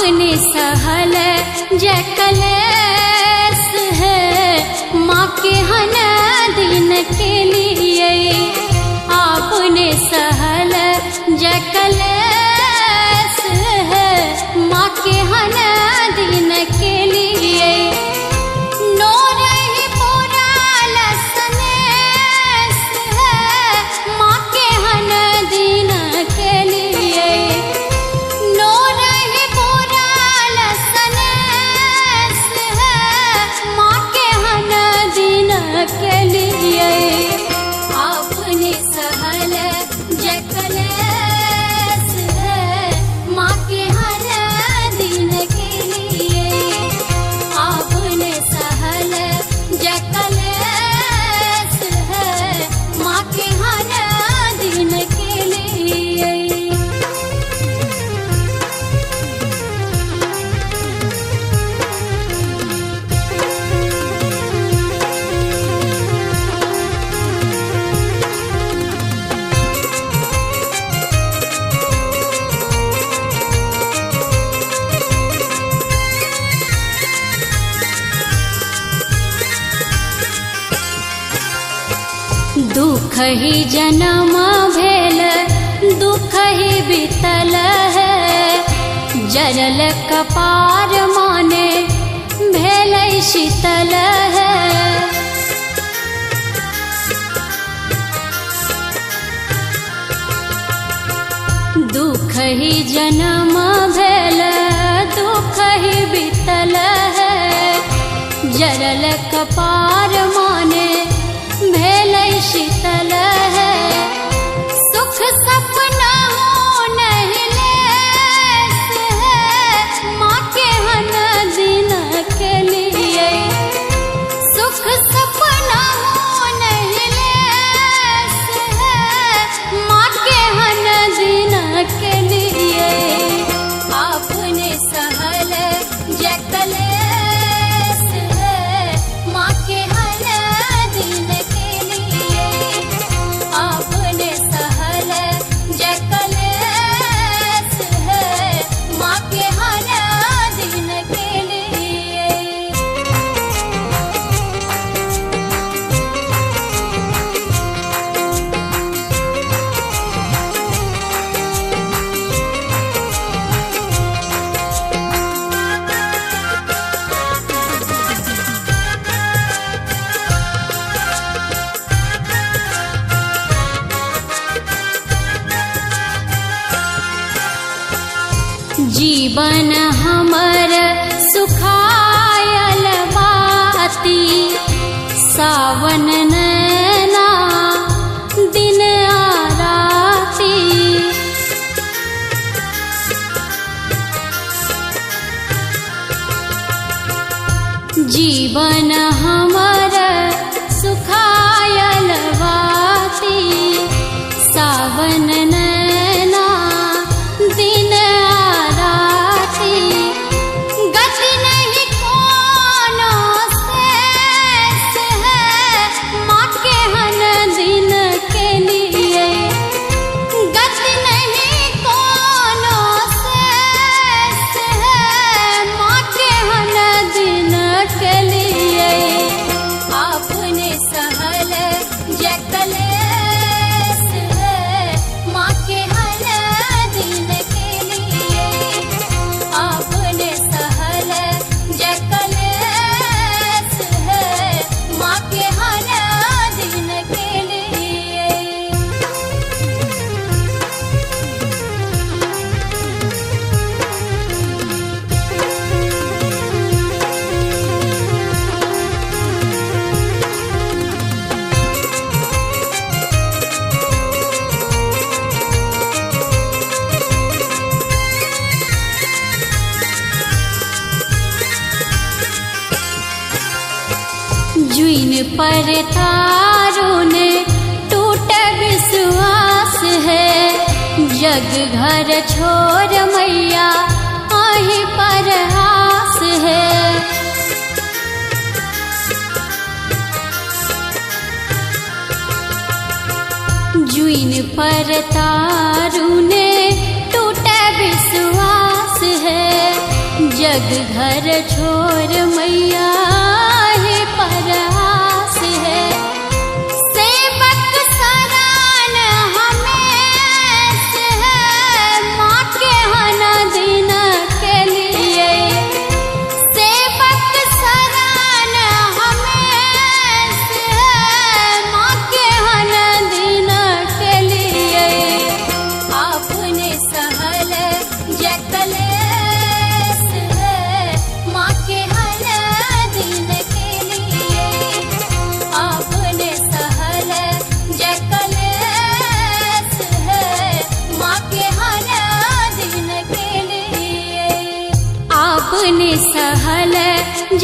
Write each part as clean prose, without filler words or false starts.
आपने सहल जय कलेस है, माँ के हन दिन के लिए। आपने सहल जय कलेस है, माँ के हन दिन के लिए। नो रही पूरा लसनेस है, माँ के हन दिन के लिए। नो रही पूरा लसनेस है, माँ के हन दिन के लिए। आपने सहल जय कलेस है, माँ के हन दिन के लिए। आपने सहल जय कलेस है, माँ के हन दिन के लिए। दुख ही जन्म भेल, दुख ही बीतल है। जरल कपार माने भेल शीतल है। दुख ही जन्म भेल, दुख ही बीतल है। जरल कपार माने भेल शीतल है। सुख सपना हो नहीं लेस है, माँ के हन दिन के लिए। सुख सपना हो नहीं लेस है, माँ के हन दिन के लिए। आपने सहल जय कलेस है, माँ के हन दिन के लिए। आपने सहल जय कलेस है, माँ के हन दिन के लिए। जीवन हमर सुखायल बाती, सावन नैना दिन आ राती। जीवन हमर सुखायल बाती, सावन नैना दिन आ राती। गति नहीं कोनो शेष है, माँ के हन दिन के लिए। गति नहीं कोनो शेष है, माँ के हन दिन के लिए। आपने सहल जय कलेस है, माँ के हन दिन के लिए। आपने सहल जय कलेस है, माँ के हन दिन के लिए। जुइन पर तारुन टूट विश्वास है। जग घर छोड़ मैया आही पर आस है। जुइन पर तारुने टूटे विश्वास है। जग घर छोड़ मैया है परास है। सेवक सरान हमेश है माँ के हन दिन के लिए। सेवक सरान हमेश है माँ के हन दिन के लिए। आपने सहल जकलेस है माँ के हर दिन के लिए। आपने सहल जकलेस है माँ के हर दिन के लिए। आपने सहल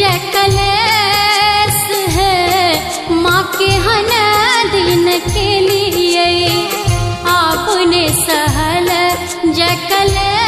जकलेस है माँ के हन दिन के लिए। आपने सहल जकलेस